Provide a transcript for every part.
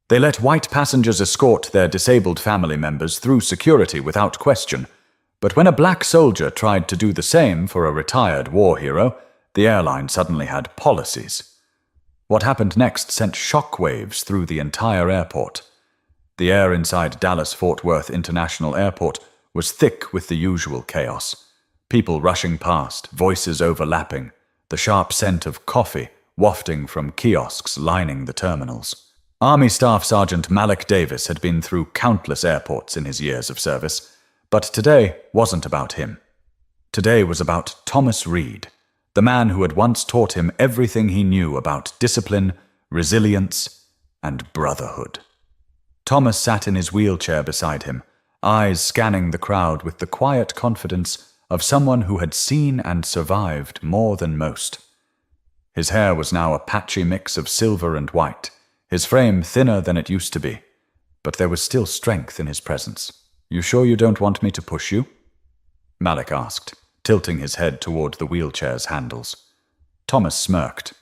They let white passengers escort their disabled family members through security without question, but when a black soldier tried to do the same for a retired war hero, the airline suddenly had policies. What happened next sent shockwaves through the entire airport. The air inside Dallas-Fort Worth International Airport was thick with the usual chaos. People rushing past, voices overlapping, the sharp scent of coffee wafting from kiosks lining the terminals. Army Staff Sergeant Malik Davis had been through countless airports in his years of service, but today wasn't about him. Today was about Thomas Reed, the man who had once taught him everything he knew about discipline, resilience, and brotherhood. Thomas sat in his wheelchair beside him, eyes scanning the crowd with the quiet confidence of someone who had seen and survived more than most. His hair was now a patchy mix of silver and white, his frame thinner than it used to be, but there was still strength in his presence. "You sure you don't want me to push you?" Malik asked, tilting his head toward the wheelchair's handles. Thomas smirked.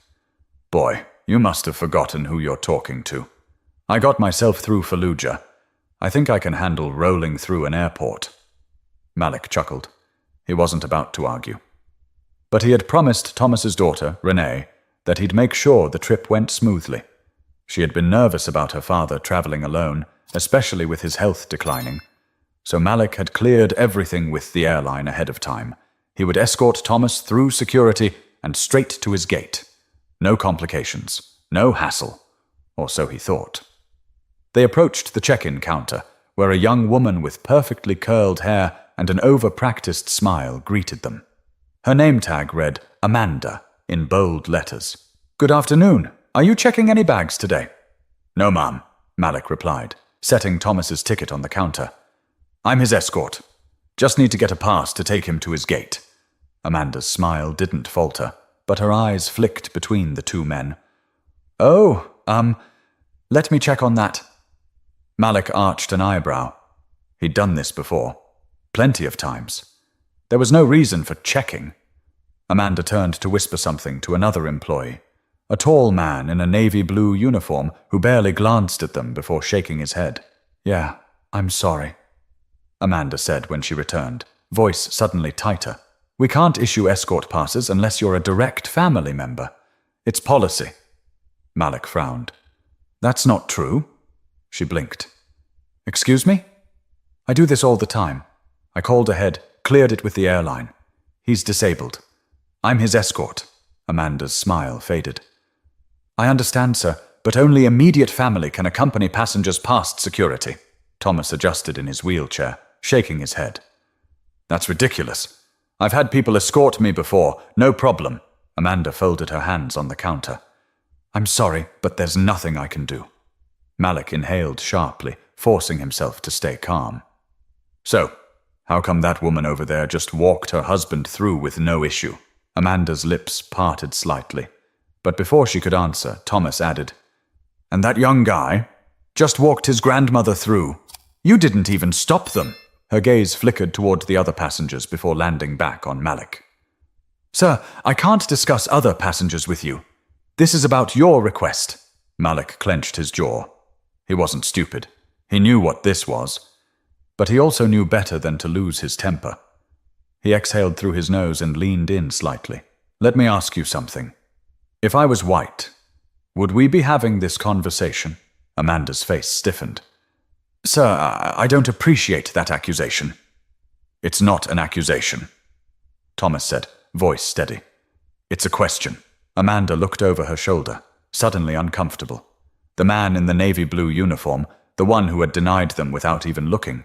"Boy, you must have forgotten who you're talking to. I got myself through Fallujah. I think I can handle rolling through an airport." Malik chuckled. He wasn't about to argue. But he had promised Thomas's daughter, Renee, that he'd make sure the trip went smoothly. She had been nervous about her father traveling alone, especially with his health declining. So Malik had cleared everything with the airline ahead of time. He would escort Thomas through security and straight to his gate. No complications, no hassle, or so he thought. They approached the check-in counter, where a young woman with perfectly curled hair and an over-practiced smile greeted them. Her name tag read Amanda in bold letters. "Good afternoon. Are you checking any bags today?" "No, ma'am," Malik replied, setting Thomas's ticket on the counter. "I'm his escort. Just need to get a pass to take him to his gate." Amanda's smile didn't falter, but her eyes flicked between the two men. "Oh, let me check on that." Malik arched an eyebrow. He'd done this before. Plenty of times. There was no reason for checking. Amanda turned to whisper something to another employee, a tall man in a navy blue uniform who barely glanced at them before shaking his head. "Yeah, I'm sorry," Amanda said when she returned, voice suddenly tighter. "We can't issue escort passes unless you're a direct family member. It's policy." Malik frowned. "That's not true." She blinked. "Excuse me? I do this all the time. I called ahead, cleared it with the airline. He's disabled. I'm his escort." Amanda's smile faded. "I understand, sir, but only immediate family can accompany passengers past security." Thomas adjusted in his wheelchair, shaking his head. "That's ridiculous. I've had people escort me before, no problem." Amanda folded her hands on the counter. "I'm sorry, but there's nothing I can do." Malik inhaled sharply, forcing himself to stay calm. "So, how come that woman over there just walked her husband through with no issue?" Amanda's lips parted slightly, but before she could answer, Thomas added, "And that young guy just walked his grandmother through. You didn't even stop them." Her gaze flickered toward the other passengers before landing back on Malik. "Sir, I can't discuss other passengers with you. This is about your request." Malik clenched his jaw. He wasn't stupid. He knew what this was. But he also knew better than to lose his temper. He exhaled through his nose and leaned in slightly. "Let me ask you something. If I was white, would we be having this conversation?" Amanda's face stiffened. "Sir, I don't appreciate that accusation." "It's not an accusation," Thomas said, voice steady. "It's a question." Amanda looked over her shoulder, suddenly uncomfortable. The man in the navy blue uniform, the one who had denied them without even looking,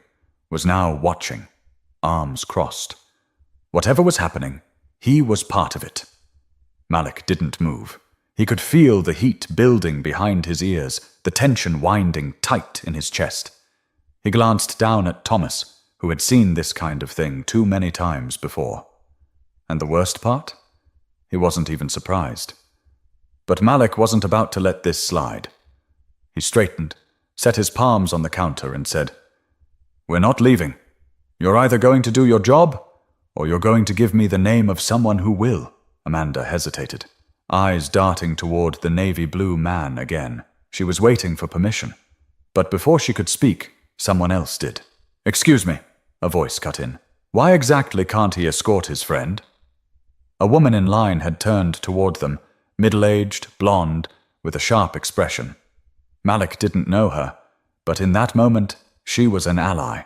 was now watching, arms crossed. Whatever was happening, he was part of it. Malik didn't move. He could feel the heat building behind his ears, the tension winding tight in his chest. He glanced down at Thomas, who had seen this kind of thing too many times before. And the worst part? He wasn't even surprised. But Malik wasn't about to let this slide. He straightened, set his palms on the counter and said, "We're not leaving. You're either going to do your job, or you're going to give me the name of someone who will." Amanda hesitated, eyes darting toward the navy blue man again. She was waiting for permission. But before she could speak, someone else did. "Excuse me," a voice cut in. "Why exactly can't he escort his friend?" A woman in line had turned toward them, middle-aged, blonde, with a sharp expression. Malik didn't know her, but in that moment, she was an ally.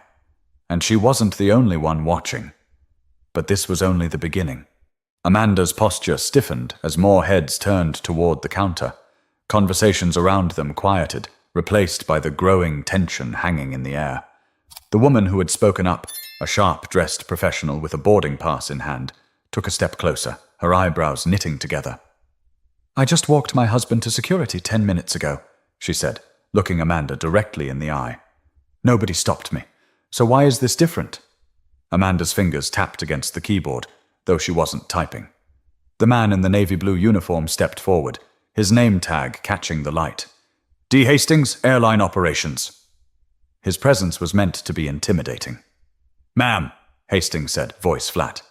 And she wasn't the only one watching. But this was only the beginning. Amanda's posture stiffened as more heads turned toward the counter. Conversations around them quieted, replaced by the growing tension hanging in the air. The woman who had spoken up, a sharp-dressed professional with a boarding pass in hand, took a step closer, her eyebrows knitting together. "I just walked my husband to security 10 minutes ago," she said, looking Amanda directly in the eye. "Nobody stopped me. So why is this different?" Amanda's fingers tapped against the keyboard, though she wasn't typing. The man in the navy blue uniform stepped forward, his name tag catching the light. "D. Hastings, Airline Operations." His presence was meant to be intimidating. "Ma'am," Hastings said, voice flat.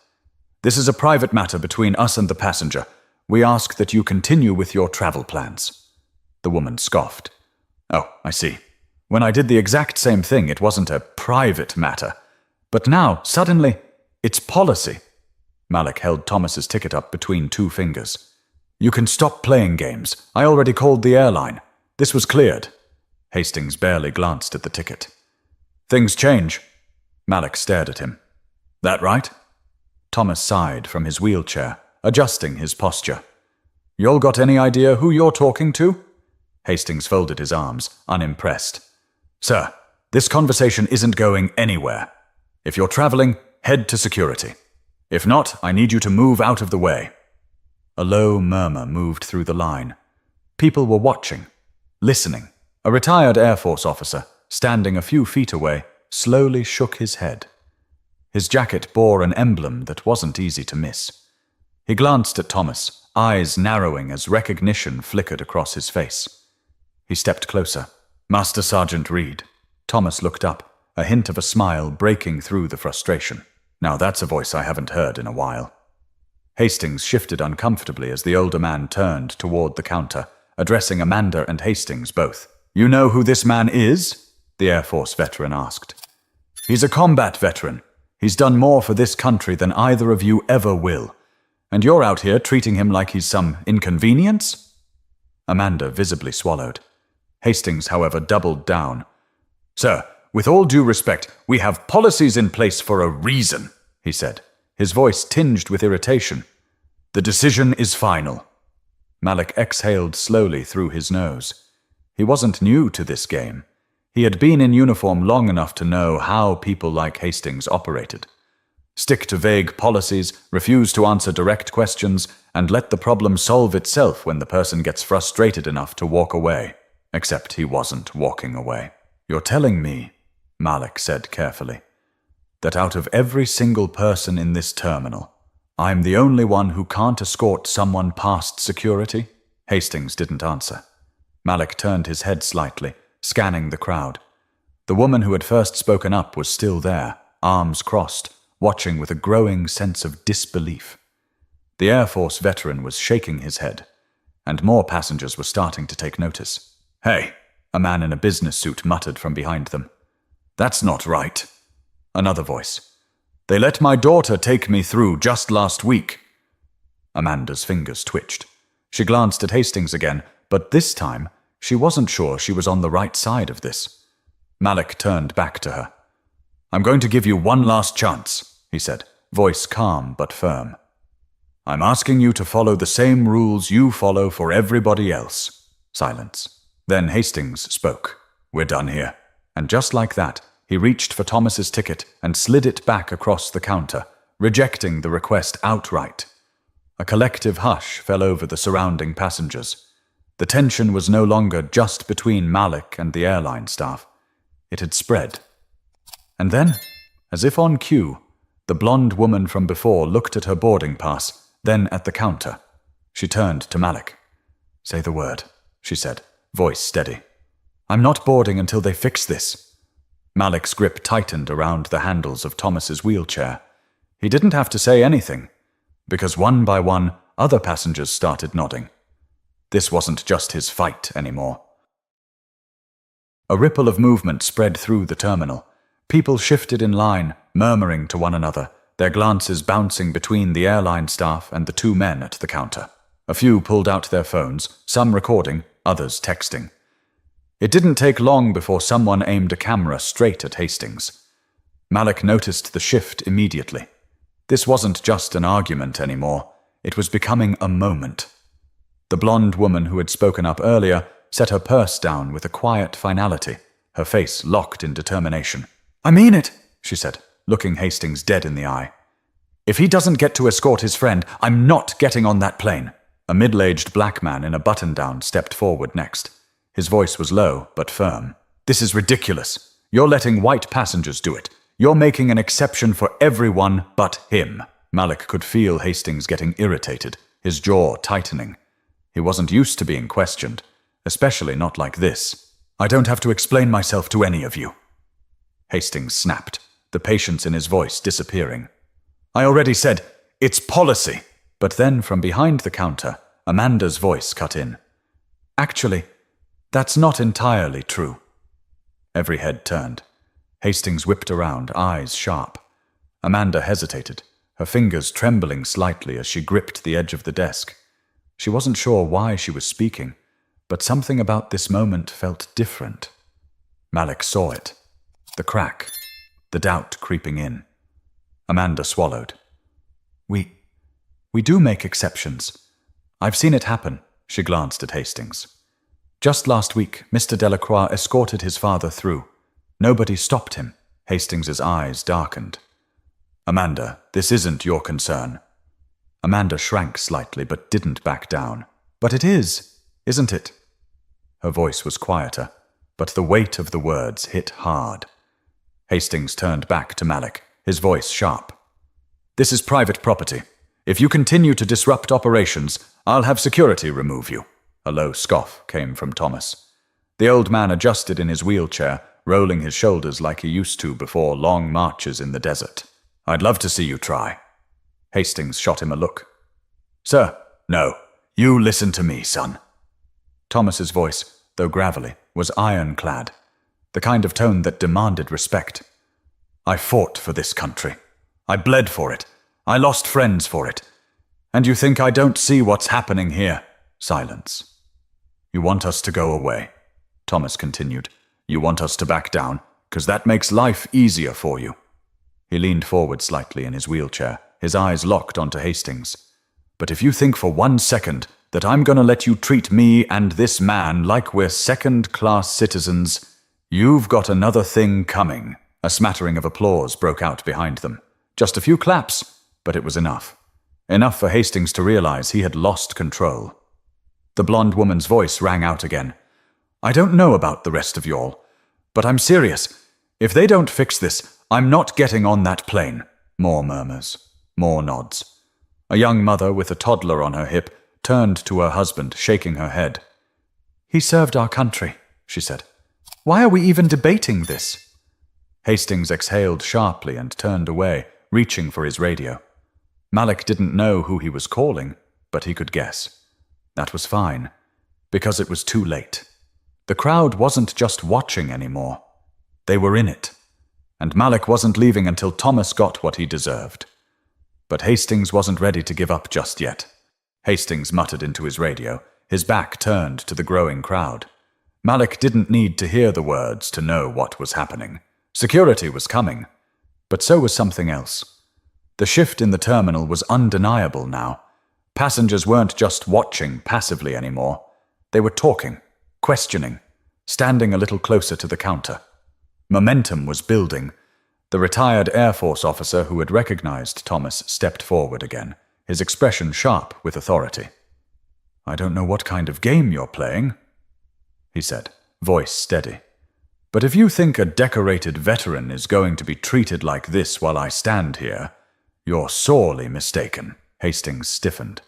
"This is a private matter between us and the passenger. We ask that you continue with your travel plans." The woman scoffed. "Oh, I see. When I did the exact same thing, it wasn't a private matter. But now, suddenly, it's policy." Malik held Thomas's ticket up between two fingers. "You can stop playing games. I already called the airline. This was cleared." Hastings barely glanced at the ticket. "Things change." Malik stared at him. "That right?" Thomas sighed from his wheelchair, adjusting his posture. "Y'all got any idea who you're talking to?" Hastings folded his arms, unimpressed. "Sir, this conversation isn't going anywhere. If you're traveling, head to security. If not, I need you to move out of the way." A low murmur moved through the line. People were watching, listening. A retired Air Force officer, standing a few feet away, slowly shook his head. His jacket bore an emblem that wasn't easy to miss. He glanced at Thomas, eyes narrowing as recognition flickered across his face. He stepped closer. "Master Sergeant Reed." Thomas looked up, a hint of a smile breaking through the frustration. "Now that's a voice I haven't heard in a while." Hastings shifted uncomfortably as the older man turned toward the counter, addressing Amanda and Hastings both. "You know who this man is?" the Air Force veteran asked. "He's a combat veteran. He's done more for this country than either of you ever will. And you're out here treating him like he's some inconvenience?" Amanda visibly swallowed. Hastings, however, doubled down. "Sir, with all due respect, we have policies in place for a reason," he said, his voice tinged with irritation. "The decision is final." Malik exhaled slowly through his nose. He wasn't new to this game. He had been in uniform long enough to know how people like Hastings operated. Stick to vague policies, refuse to answer direct questions, and let the problem solve itself when the person gets frustrated enough to walk away. Except he wasn't walking away. "You're telling me," Malik said carefully, "that out of every single person in this terminal, I'm the only one who can't escort someone past security?" Hastings didn't answer. Malik turned his head slightly, scanning the crowd. The woman who had first spoken up was still there, arms crossed, watching with a growing sense of disbelief. The Air Force veteran was shaking his head, and more passengers were starting to take notice. "Hey," a man in a business suit muttered from behind them. "That's not right." Another voice. "They let my daughter take me through just last week." Amanda's fingers twitched. She glanced at Hastings again, but this time she wasn't sure she was on the right side of this. Malik turned back to her. "I'm going to give you one last chance," he said, voice calm but firm. "I'm asking you to follow the same rules you follow for everybody else." Silence. Then Hastings spoke. "We're done here." And just like that, he reached for Thomas's ticket and slid it back across the counter, rejecting the request outright. A collective hush fell over the surrounding passengers. The tension was no longer just between Malik and the airline staff. It had spread. And then, as if on cue, the blonde woman from before looked at her boarding pass, then at the counter. She turned to Malik. "Say the word," she said, voice steady. "I'm not boarding until they fix this." Malik's grip tightened around the handles of Thomas's wheelchair. He didn't have to say anything, because one by one, other passengers started nodding. This wasn't just his fight anymore. A ripple of movement spread through the terminal. People shifted in line, murmuring to one another, their glances bouncing between the airline staff and the two men at the counter. A few pulled out their phones, some recording, others texting. It didn't take long before someone aimed a camera straight at Hastings. Malik noticed the shift immediately. This wasn't just an argument anymore. It was becoming a moment. The blonde woman who had spoken up earlier set her purse down with a quiet finality, her face locked in determination. "I mean it," she said, looking Hastings dead in the eye. "If he doesn't get to escort his friend, I'm not getting on that plane." A middle-aged black man in a button-down stepped forward next. His voice was low, but firm. "This is ridiculous. You're letting white passengers do it. You're making an exception for everyone but him." Malik could feel Hastings getting irritated, his jaw tightening. He wasn't used to being questioned, especially not like this. "I don't have to explain myself to any of you." Hastings snapped, the patience in his voice disappearing. "I already said, it's policy." But then from behind the counter, Amanda's voice cut in. "Actually, that's not entirely true." Every head turned. Hastings whipped around, eyes sharp. Amanda hesitated, her fingers trembling slightly as she gripped the edge of the desk. She wasn't sure why she was speaking, but something about this moment felt different. Malik saw it. The crack, the doubt creeping in. Amanda swallowed. We do make exceptions. I've seen it happen." She glanced at Hastings. "Just last week, Mr. Delacroix escorted his father through. Nobody stopped him." Hastings's eyes darkened. "Amanda, this isn't your concern." Amanda shrank slightly but didn't back down. "But it is, isn't it?" Her voice was quieter, but the weight of the words hit hard. Hastings turned back to Malik, his voice sharp. "This is private property. If you continue to disrupt operations, I'll have security remove you." A low scoff came from Thomas. The old man adjusted in his wheelchair, rolling his shoulders like he used to before long marches in the desert. "I'd love to see you try." Hastings shot him a look. "Sir, no. You listen to me, son." Thomas's voice, though gravelly, was ironclad, the kind of tone that demanded respect. "I fought for this country. I bled for it. I lost friends for it. And you think I don't see what's happening here?" Silence. "You want us to go away," Thomas continued. "You want us to back down, because that makes life easier for you." He leaned forward slightly in his wheelchair, his eyes locked onto Hastings. "But if you think for 1 second that I'm going to let you treat me and this man like we're second-class citizens, you've got another thing coming." A smattering of applause broke out behind them. Just a few claps, but it was enough. Enough for Hastings to realize he had lost control. The blonde woman's voice rang out again. "I don't know about the rest of y'all, but I'm serious. If they don't fix this, I'm not getting on that plane." More murmurs, more nods. A young mother with a toddler on her hip turned to her husband, shaking her head. "He served our country," she said. "Why are we even debating this?" Hastings exhaled sharply and turned away, reaching for his radio. Malik didn't know who he was calling, but he could guess. That was fine, because it was too late. The crowd wasn't just watching anymore. They were in it. And Malik wasn't leaving until Thomas got what he deserved. But Hastings wasn't ready to give up just yet. Hastings muttered into his radio, his back turned to the growing crowd. Malik didn't need to hear the words to know what was happening. Security was coming, but so was something else. The shift in the terminal was undeniable now. Passengers weren't just watching passively anymore. They were talking, questioning, standing a little closer to the counter. Momentum was building. The retired Air Force officer who had recognized Thomas stepped forward again, his expression sharp with authority. "I don't know what kind of game you're playing," he said, voice steady. "But if you think a decorated veteran is going to be treated like this while I stand here, you're sorely mistaken." Hastings stiffened.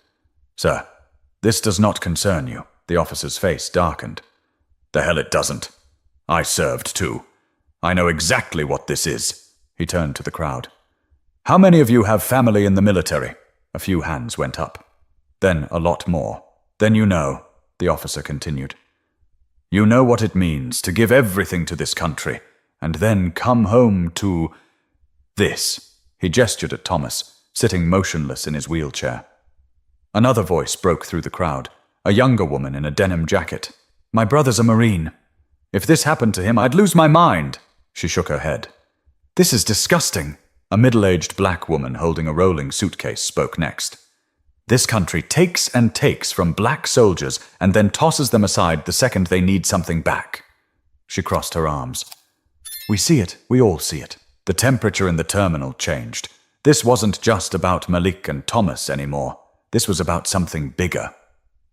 "Sir, this does not concern you." The officer's face darkened. "The hell it doesn't. I served too. I know exactly what this is." He turned to the crowd. "How many of you have family in the military?" A few hands went up. Then a lot more. "Then you know," the officer continued. You know what it means to give everything to this country, and then come home to this. He gestured at Thomas, sitting motionless in his wheelchair. Another voice broke through the crowd, a younger woman in a denim jacket. My brother's a Marine. If this happened to him, I'd lose my mind. She shook her head. This is disgusting. A middle-aged black woman holding a rolling suitcase spoke next. This country takes and takes from black soldiers and then tosses them aside the second they need something back. She crossed her arms. We see it. We all see it. The temperature in the terminal changed. This wasn't just about Malik and Thomas anymore. This was about something bigger.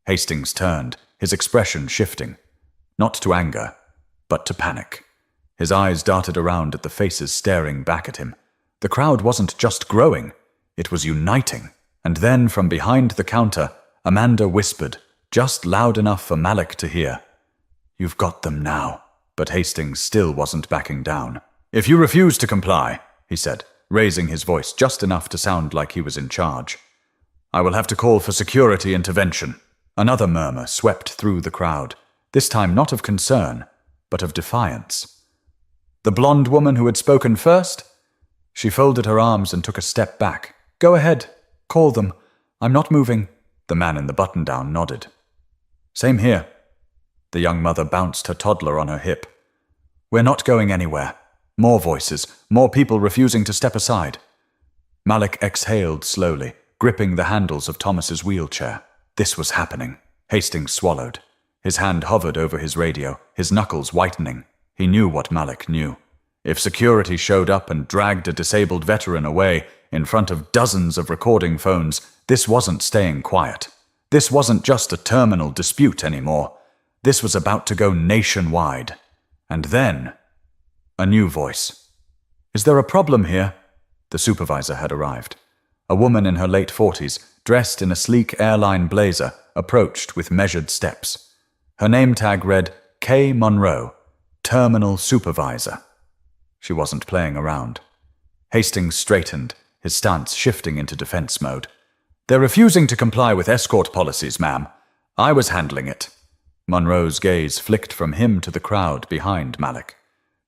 Hastings turned, his expression shifting. Not to anger, but to panic. His eyes darted around at the faces staring back at him. The crowd wasn't just growing, it was uniting. And then from behind the counter, Amanda whispered, just loud enough for Malik to hear. You've got them now. But Hastings still wasn't backing down. If you refuse to comply, he said, raising his voice just enough to sound like he was in charge, I will have to call for security intervention. Another murmur swept through the crowd, this time not of concern, but of defiance. The blonde woman who had spoken first? She folded her arms and took a step back. Go ahead. Call them. I'm not moving. The man in the button-down nodded. Same here. The young mother bounced her toddler on her hip. We're not going anywhere. More voices, more people refusing to step aside. Malik exhaled slowly, gripping the handles of Thomas's wheelchair. This was happening. Hastings swallowed. His hand hovered over his radio, his knuckles whitening. He knew what Malik knew. If security showed up and dragged a disabled veteran away in front of dozens of recording phones, this wasn't staying quiet. This wasn't just a terminal dispute anymore. This was about to go nationwide. And then, a new voice. Is there a problem here? The supervisor had arrived. A woman in her late 40s, dressed in a sleek Airline blazer, approached with measured steps. Her name tag read, K. Monroe, Terminal Supervisor. She wasn't playing around. Hastings straightened, his stance shifting into defense mode. They're refusing to comply with escort policies, ma'am. I was handling it. Monroe's gaze flicked from him to the crowd behind Malik.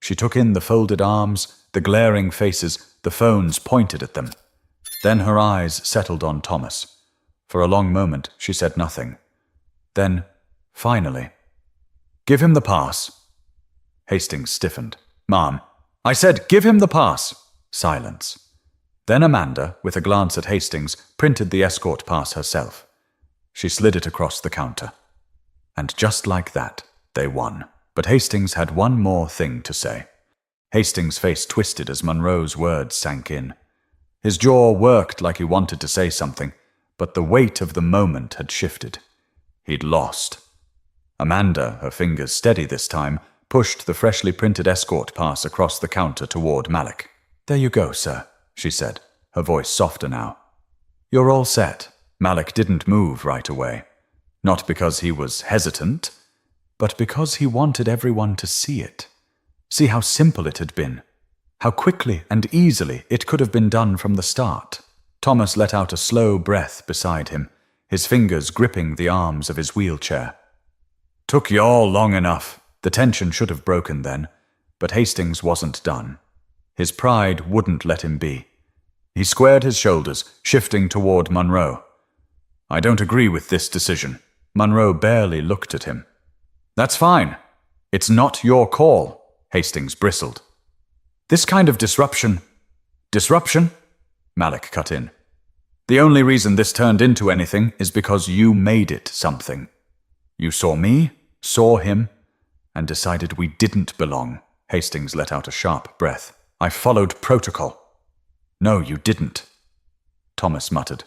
She took in the folded arms, the glaring faces, the phones pointed at them. Then her eyes settled on Thomas. For a long moment, she said nothing. Then, finally, give him the pass. Hastings stiffened. Ma'am, I said give him the pass. Silence. Then Amanda, with a glance at Hastings, printed the escort pass herself. She slid it across the counter. And just like that, they won. But Hastings had one more thing to say. Hastings' face twisted as Monroe's words sank in. His jaw worked like he wanted to say something, but the weight of the moment had shifted. He'd lost. Amanda, her fingers steady this time, pushed the freshly printed escort pass across the counter toward Malik. There you go, sir, she said, her voice softer now. You're all set. Malik didn't move right away. Not because he was hesitant, but because he wanted everyone to see it. See how simple it had been. How quickly and easily it could have been done from the start. Thomas let out a slow breath beside him, his fingers gripping the arms of his wheelchair. Took you all long enough. The tension should have broken then, but Hastings wasn't done. His pride wouldn't let him be. He squared his shoulders, shifting toward Monroe. I don't agree with this decision. Monroe barely looked at him. That's fine. It's not your call, Hastings bristled. This kind of disruption... Disruption? Malik cut in. The only reason this turned into anything is because you made it something. You saw me, saw him, and decided we didn't belong. Hastings let out a sharp breath. I followed protocol. No, you didn't. Thomas muttered.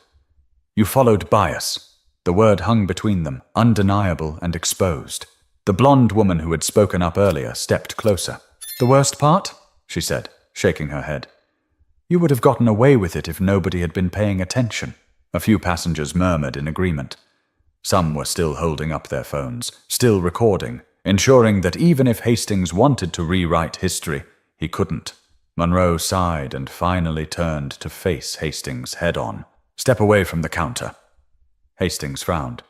You followed bias. The word hung between them, undeniable and exposed. The blonde woman who had spoken up earlier stepped closer. The worst part? She said, shaking her head. You would have gotten away with it if nobody had been paying attention. A few passengers murmured in agreement. Some were still holding up their phones, still recording, ensuring that even if Hastings wanted to rewrite history, he couldn't. Monroe sighed and finally turned to face Hastings head-on. Step away from the counter. Hastings frowned.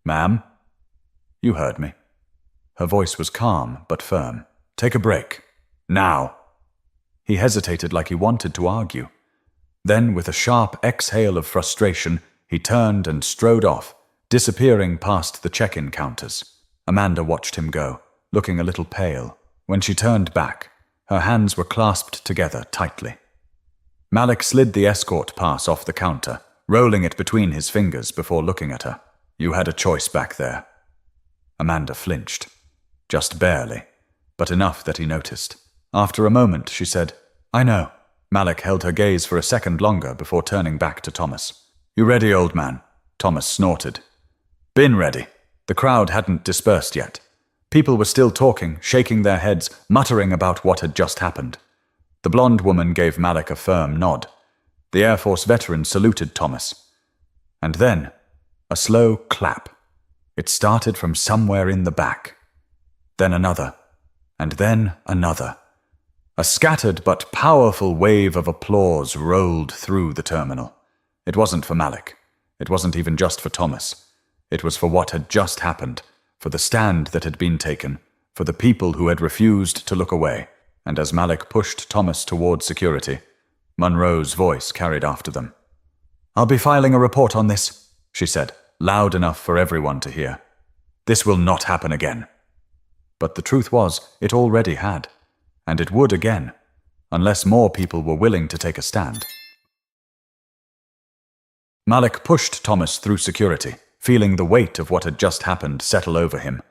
Ma'am? You heard me. Her voice was calm but firm. "Take a break. Now." He hesitated like he wanted to argue. Then, with a sharp exhale of frustration, he turned and strode off, disappearing past the check-in counters. Amanda watched him go, looking a little pale. When she turned back, her hands were clasped together tightly. Malik slid the escort pass off the counter, rolling it between his fingers before looking at her. "You had a choice back there." Amanda flinched. Just barely, but enough that he noticed. After a moment, she said, "I know." Malik held her gaze for a second longer before turning back to Thomas. "You ready, old man?" Thomas snorted. "Been ready." The crowd hadn't dispersed yet. People were still talking, shaking their heads, muttering about what had just happened. The blonde woman gave Malik a firm nod. The Air Force veteran saluted Thomas. And then, a slow clap. It started from somewhere in the back. Then another, and then another. A scattered but powerful wave of applause rolled through the terminal. It wasn't for Malik. It wasn't even just for Thomas. It was for what had just happened, for the stand that had been taken, for the people who had refused to look away. And as Malik pushed Thomas toward security, Monroe's voice carried after them. "I'll be filing a report on this," she said, loud enough for everyone to hear. "This will not happen again." But the truth was, it already had. And it would again, unless more people were willing to take a stand. Malik pushed Thomas through security, feeling the weight of what had just happened settle over him.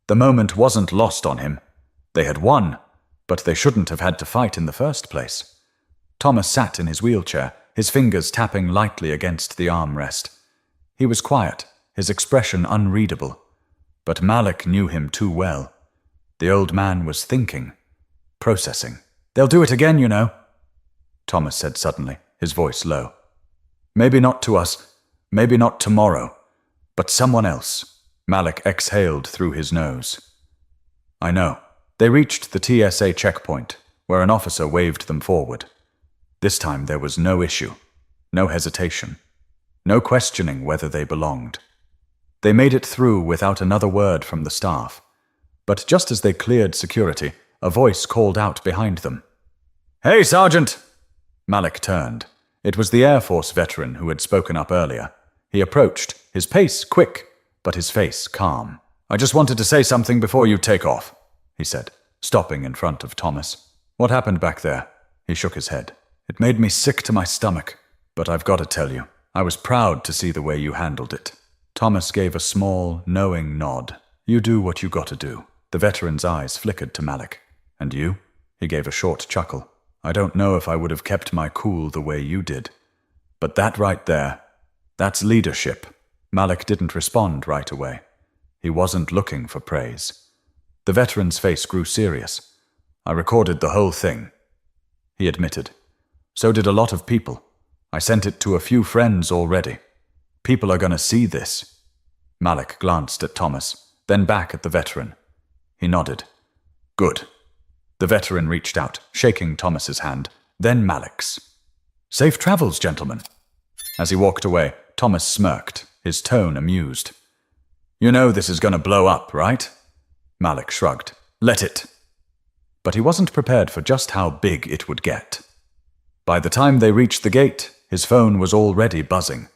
The moment wasn't lost on him. They had won, but they shouldn't have had to fight in the first place. Thomas sat in his wheelchair, his fingers tapping lightly against the armrest. He was quiet, his expression unreadable. But Malik knew him too well. The old man was thinking, processing. "They'll do it again, you know," Thomas said suddenly, his voice low. "Maybe not to us, maybe not tomorrow, but someone else." Malik exhaled through his nose. "I know." They reached the TSA checkpoint, where an officer waved them forward. This time there was no issue, no hesitation, no questioning whether they belonged. They made it through without another word from the staff. But just as they cleared security, a voice called out behind them. "Hey, Sergeant!" Malik turned. It was the Air Force veteran who had spoken up earlier. He approached, his pace quick, but his face calm. "I just wanted to say something before you take off," he said, stopping in front of Thomas. "What happened back there?" He shook his head. "It made me sick to my stomach, but I've got to tell you, I was proud to see the way you handled it." Thomas gave a small, knowing nod. "You do what you got to do." The veteran's eyes flickered to Malik. "And you?" He gave a short chuckle. "I don't know if I would have kept my cool the way you did. But that right there, that's leadership." Malik didn't respond right away. He wasn't looking for praise. The veteran's face grew serious. "I recorded the whole thing," he admitted. "So did a lot of people. I sent it to a few friends already. People are going to see this." Malik glanced at Thomas, then back at the veteran. He nodded. "Good." The veteran reached out, shaking Thomas's hand, then Malik's. "Safe travels, gentlemen." As he walked away, Thomas smirked, his tone amused. "You know this is going to blow up, right?" Malik shrugged. "Let it." But he wasn't prepared for just how big it would get. By the time they reached the gate, his phone was already buzzing.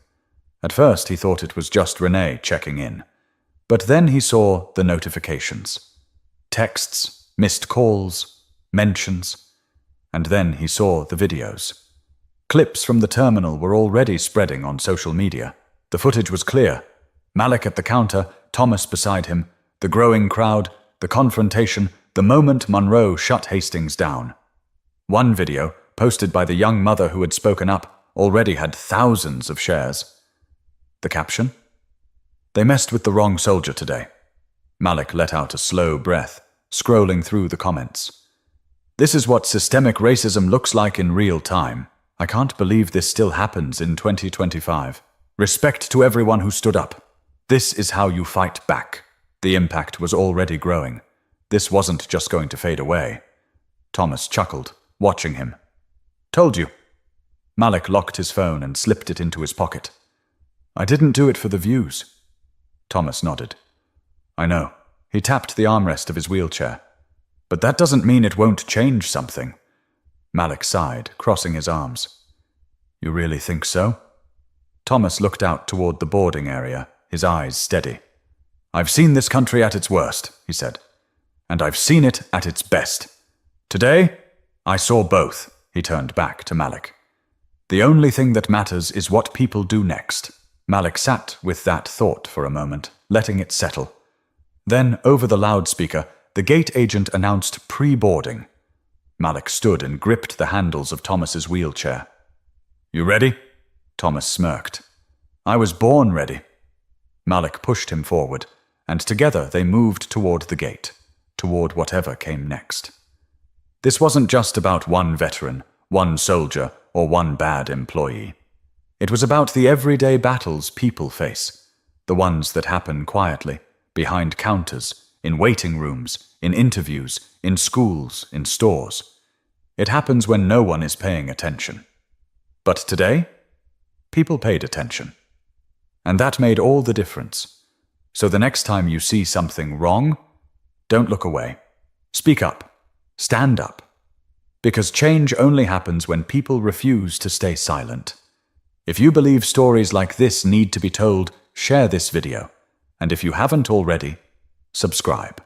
At first he thought it was just Renee checking in. But then he saw the notifications. Texts, missed calls, mentions. And then he saw the videos. Clips from the terminal were already spreading on social media. The footage was clear. Malik at the counter, Thomas beside him, the growing crowd, the confrontation, the moment Monroe shut Hastings down. One video, posted by the young mother who had spoken up, already had thousands of shares. The caption? "They messed with the wrong soldier today." Malik let out a slow breath, scrolling through the comments. "This is what systemic racism looks like in real time. I can't believe this still happens in 2025. Respect to everyone who stood up. This is how you fight back." The impact was already growing. This wasn't just going to fade away. Thomas chuckled, watching him. "Told you." Malik locked his phone and slipped it into his pocket. "I didn't do it for the views." Thomas nodded. "I know. He tapped the armrest of his wheelchair. "But that doesn't mean it won't change something." Malik sighed, crossing his arms. "You really think so?" Thomas looked out toward the boarding area, his eyes steady. "I've seen this country at its worst," he said. "And I've seen it at its best. Today, I saw both." He turned back to Malik. "The only thing that matters is what people do next." Malik sat with that thought for a moment, letting it settle. Then, over the loudspeaker, the gate agent announced pre-boarding. Malik stood and gripped the handles of Thomas's wheelchair. "You ready?" Thomas smirked. "I was born ready." Malik pushed him forward, and together they moved toward the gate, toward whatever came next. This wasn't just about one veteran, one soldier, or one bad employee. It was about the everyday battles people face, the ones that happen quietly, behind counters, in waiting rooms, in interviews, in schools, in stores. It happens when no one is paying attention. But today, people paid attention. And that made all the difference. So the next time you see something wrong, don't look away. Speak up. Stand up. Because change only happens when people refuse to stay silent. If you believe stories like this need to be told, share this video. And if you haven't already, subscribe.